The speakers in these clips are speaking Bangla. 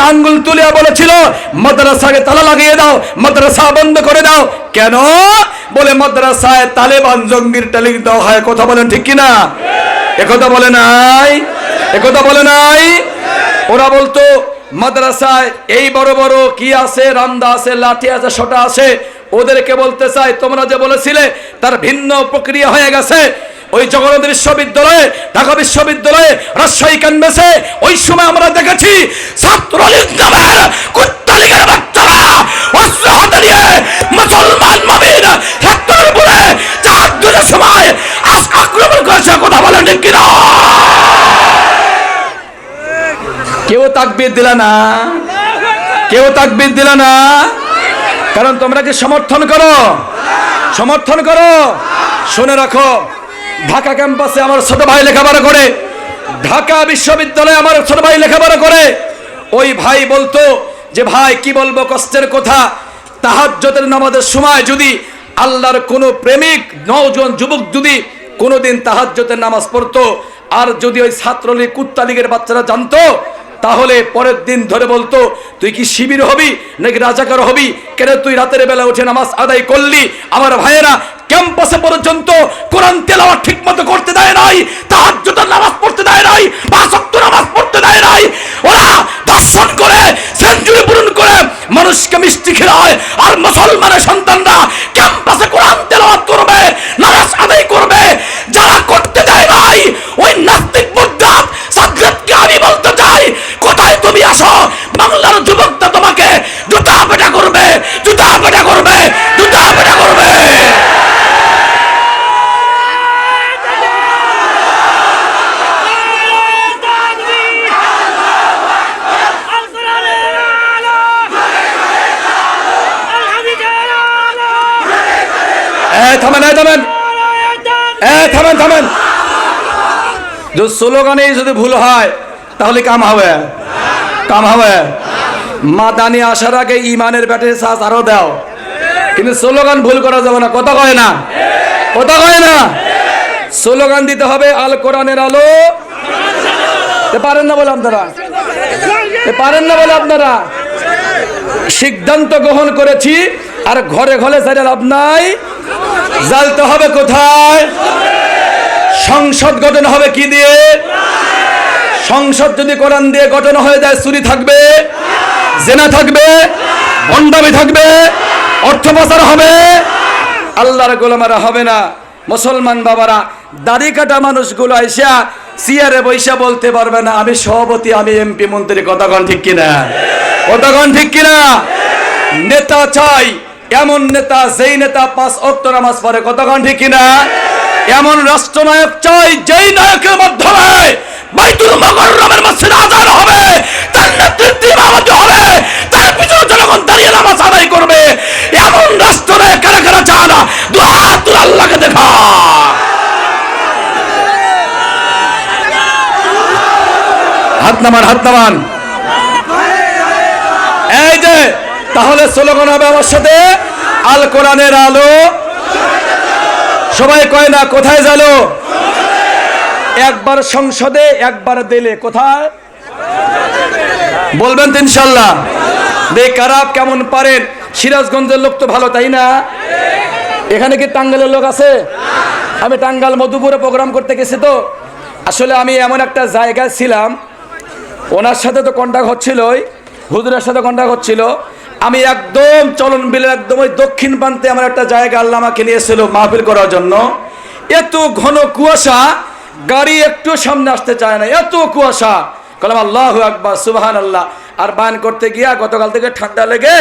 দিকে আঙ্গুল তুলিয়া বলেছিল মাদ্রাসাকে তালা লাগিয়ে দাও, মাদ্রাসা বন্ধ করে দাও। কেন? বলে মাদ্রাসায় তালেবান জঙ্গির তালিক দেওয়া হয়। কথা বলেন ঠিক কিনা? একথা বলে নাই, একথা বলে নাই। ওরা বলতো মাদ্রাসায় এই বড় বড় কি আছে, রামদা আছে, লাঠি আছে, সোটা আছে। ওদেরকে বলতে চাই, তোমরা যে বলেছিলে তার ভিন্ন প্রক্রিয়া হয়ে গেছে। ওই জগন্নাথ বিশ্ববিদ্যালয়ে, ঢাকা বিশ্ববিদ্যালয়ে, রাজশাহী ক্যাম্পাসে ওই সময় আমরা দেখেছি ছাত্রলীগ নামের কুত্তালীগের বাচ্চারা অস্ত্র হাতে নিয়ে মুসলমান মুমিন হেক্টরের উপরে তাহাজ্জুদের সময় আক্রমণ করেছে। কথা বলেন ঠিক কিনা? কেউ তাকবীর দিলা না, কেউ তাকবীর দিলা না। কারণ তোমরা কি সমর্থন করো? সমর্থন করো। শুনে রাখো, ঢাকা ক্যাম্পাসে আমার ছোট ভাই লেখাপড়া করে, ঢাকা বিশ্ববিদ্যালয়ে আমার ছোট ভাই লেখাপড়া করে। ওই ভাই বলতো যে ভাই কি বলবো কষ্টের কথা, তাহাজ্জুদের নামাজের সময় যদি আল্লাহর কোনো প্রেমিক নওজোয়ান যুবক যদি কোনোদিন তাহাজ্জুদের নামাজ পড়তো, আর যদি ওই ছাত্রলীগ কুত্তালীগের বাচ্চারা জানতো, তাহলে পরের দিন ধরে বলতো তুই কি শিবির হবি নাকি রাজাকার হবি, কেন তুই রাতের বেলা উঠে নামাজ আদায় করলি? আমার ভাইয়েরা ক্যাম্পাসে পর্যন্ত কোরআন তেলাওয়াত ঠিকমতো করতে দেয় নাই, তাহাজ্জুদের নামাজ পড়তে দেয় নাই, পাঁচ ওয়াক্ত নামাজ পড়তে দেয় নাই। ওরা ধর্ষণ করে, সেঞ্চুরি পূরণ করে মানুষকে মিষ্টি খেলায়, আর মুসলমানের সন্তানরা ক্যাম্পাসে কোরআন তেলাওয়াত করবে, নামাজ আদায় করবে। যারা করতে দেয় নাই ওই নাস্তিক মুদ্রাত সাজ্জাদকে আমি বলতে চাই, কোথায় তুমি আসো? বাংলার যুবকটা তোমাকে জুতা পেটা করবে, জুতা পেটা করবে, জুতা পেটা করবে। থামেন, থামেন, থামেন, থামেন। যদি স্লোগানে যদি ভুল হয় তাহলে কাম হবে, কাম হবে। মাদানি আসার আগে ইমানের ব্যাটারি চার্জ আরো দাও, কিন্তু স্লোগান ভুল করা যাবে না। কথা কয় না, কথা কয় না। স্লোগান দিতে হবে আল কোরআনের আলো। পারেন না বলে আপনারা, পারেন না বলে আপনারা সিদ্ধান্ত গ্রহণ করেছি। আর ঘরে ঘরে যারা লাভ নাই, জ্বালতে হবে কোথায়? সংসদ গঠন হবে কি দিয়ে? সংসদ যদি কোরআন দিয়ে গঠন হয়ে যায়, চুরি থাকবে, জেনা থাকবে, ভণ্ডামি থাকবে, অর্থ পাচার হবে, আল্লাহর গোলামেরা হবে না। মুসলমান বাবারা, দাড়ি কাটা মানুষগুলো আইসা চেয়ারে বৈশা বলতে পারবে না আমি সভাপতি, আমি এমপি, মন্ত্রী। কতক্ষণ ঠিক কিনা? কতক্ষণ ঠিক কিনা? নেতা চাই, এমন নেতা যেই নেতা পাঁচ ওয়াক্ত নামাজ পড়ে। কতক্ষণ ঠিক কিনা? এমন রাষ্ট্রনায়ক চাই যেই নায়কের মাধ্যমে বাইতুল মুকাররমের মসজিদে আযান হবে, তার নেতৃত্বে ইমামতি হবে, তার পিছনে জনগণ দাঁড়িয়ে নামাজ আদায় করবে। এমন রাষ্ট্রনায়ক কারা কারা চায় না? দুই হাত তুলে আল্লাহকে দেখা। হাত নামান, হাত নামান। এই যে তাহলে স্লোগান হবে আমার সাথে, আল কোরআনের আলো। সবাই কয় না কোথায় জানো? একবার সংসদে, একবার দিলে। কোথায় বলবেন তো ইনশাল্লাহ? দেখ কারা কেমন পারেন। সিরাজগঞ্জের লোক তো ভালো, তাই না? এখানে কি টাঙ্গাইলের লোক আছে? আমি টাঙ্গাইল মধুপুরে প্রোগ্রাম করতে গেছি। তো আসলে আমি এমন একটা জায়গায় ছিলাম, ওনার সাথে তো কন্ট্যাক্ট হচ্ছিলই, হুজুরের সাথে কন্ট্যাক্ট হচ্ছিল। আমি একদম চলন বিলের একদম ওই দক্ষিণ প্রান্তে আমার একটা জায়গা আল্লাহ আমাকে নিয়েছিল মাহফিল করার জন্য। এত ঘন কুয়াশা, গাড়ি একটু সামনে আসতে চায় না, এত কুয়াশা। বললাম আল্লাহু আকবার, সুবহানাল্লাহ। আর বায়ান করতে গিয়া গতকাল থেকে ঠান্ডা লেগে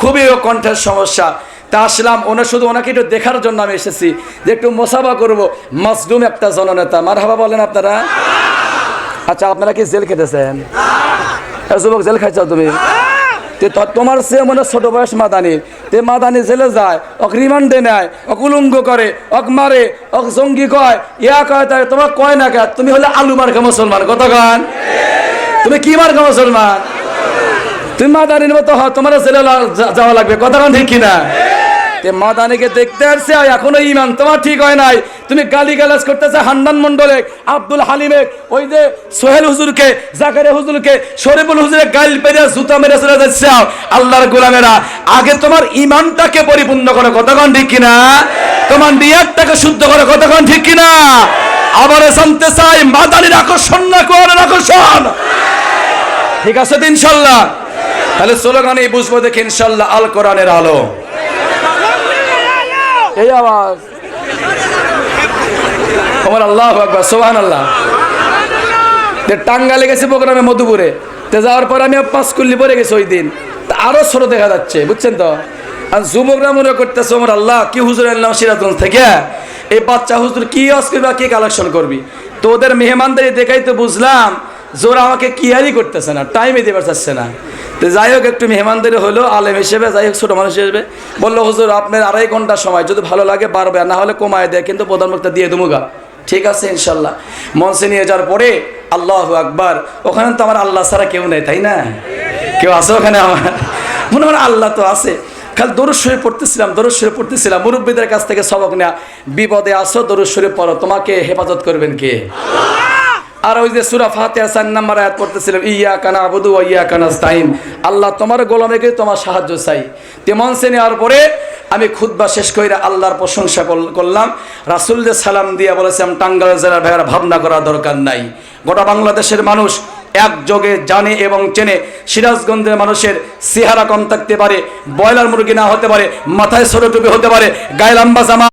খুবই কণ্ঠের সমস্যা। তা আসলাম শুধু ওনাকে একটু দেখার জন্য আমি এসেছি, যে একটু মোসাফা করবো। মজলুম একটা জননেতা, মারহাবা বলেন আপনারা। আচ্ছা, আপনারা কি জেল খেতেছেন? যুবক, জেল খাইছ তুমি? তোমার সে মনে ছোট বয়স মাদানি, তে মাদানি জেলে যায়, অক রিমান্ডে নেয়, অকুলঙ্গ করে, অক মারে, অক জঙ্গি কয়, ইয়া কয়, তাই তোমার কয় না কে? তুমি হলে আলু মার্কা মুসলমান। কতক্ষণ? তুমি কি মার্কা মুসলমান? তুমি মাদানির মতো তোমার জেলে যাওয়া লাগবে। কতক্ষণ ঠিক কিনা? তে মাদানিকে দেখতে আসছে আর এখনো ইমান তোমার ঠিক হয় নাই, তুমি গালিগালাজ করতেছে হান্নান মন্ডলে, আব্দুল হালিমে, ওই যে সোহেল হুজুরকে, জাকারিয়া হুজুরকে, শরীফুল হুজুরে গাল পেরে জুতা মেরে চলে যাচ্ছে। আল্লাহর গোলামেরা, আগে তোমার ইমানটাকে পরিপূর্ণ করো, কতক্ষণ ঠিক কিনা? তোমার নিয়তটাকে শুদ্ধ করো, কতক্ষণ ঠিক কিনা? আবার জানতে চাই মাদানির আকর্ষণ না কোরআনের আকর্ষণ, ঠিক আছে তো ইনশাল্লাহ? তাহলে স্লোগানে বুঝবো দেখে ইনশাল্লাহ আল কোরআনের আলো। এই আওয়াজ আমার আল্লাহু আকবার, সুবহানাল্লাহ। টাঙ্গাইলে গেছে প্রোগ্রামে মধুপুরে, তে যাওয়ার পর আমি পাঁচকুল্লি পরে গেছি ওই দিন, আরো ছোট দেখা যাচ্ছে, বুঝছেন তো? আর যুবকরা মনে করতেছে আমার আল্লাহ কি হুজুর আনলাম সিরাজগঞ্জ থেকে, এই বাচ্চা হুজুর কি ওয়াজ করবি বা কি কালেকশন করবি। তো ওদের মেহমানদারি দেখাই তো বুঝলাম জোর আমাকে কিয়ারই করতেছে না, টাইমে দিতে পারছে না। তো যাই হোক একটু মেহমানদারি হলো আলেম হিসেবে, যাই হোক ছোটো মানুষ হিসেবে বললো হুজুর আপনার 2.5 ঘন্টা সময়, যদি ভালো লাগে বাড়বে, না হলে কমায় দেয়, কিন্তু প্রধানমন্ত্রী দিয়ে দেবুগা। ঠিক আছে ইনশাল্লাহ। মঞ্চে নিয়ে যাওয়ার পরে আল্লাহু আকবার, ওখানে তো আমার আল্লাহ ছাড়া কেউ নেই, তাই না? কেউ আছে ওখানে? আমার মনে হয় আল্লাহ তো আছে। খালি দরুদ শরীফ পড়তেছিলাম, মুরব্বীদের কাছ থেকে সবক নেয়া, বিপদে আসো দরুদ শরীফ পড়ো, তোমাকে হেফাজত করবেন কে? আর ওই যে সূরা ফাতিহা 4 নম্বর আয়াত পড়তেছিলাম, ইয়্যাকা না'বুদু ওয়া ইয়্যাকা নাস্তাইন, আল্লাহ তোমার গোলামীকে তোমার সাহায্য চাই। তে মঞ্চে নেওয়ার পরে আমি খুতবা শেষ করে আল্লাহর প্রশংসা করলাম, রাসূলকে সালাম দিয়ে বলেছিলাম টাঙ্গাইল জেলার ভাইয়েরা ভাবনা করার দরকার নাই, গোটা বাংলাদেশের মানুষ একযোগে জানে এবং চেনে। সিরাজগঞ্জের মানুষের চেহারা কম থাকতে পারে, ব্রয়লার মুরগি না হতে পারে, মাথায় ছোট টুপি হতে পারে, গায়ে লম্বা জামা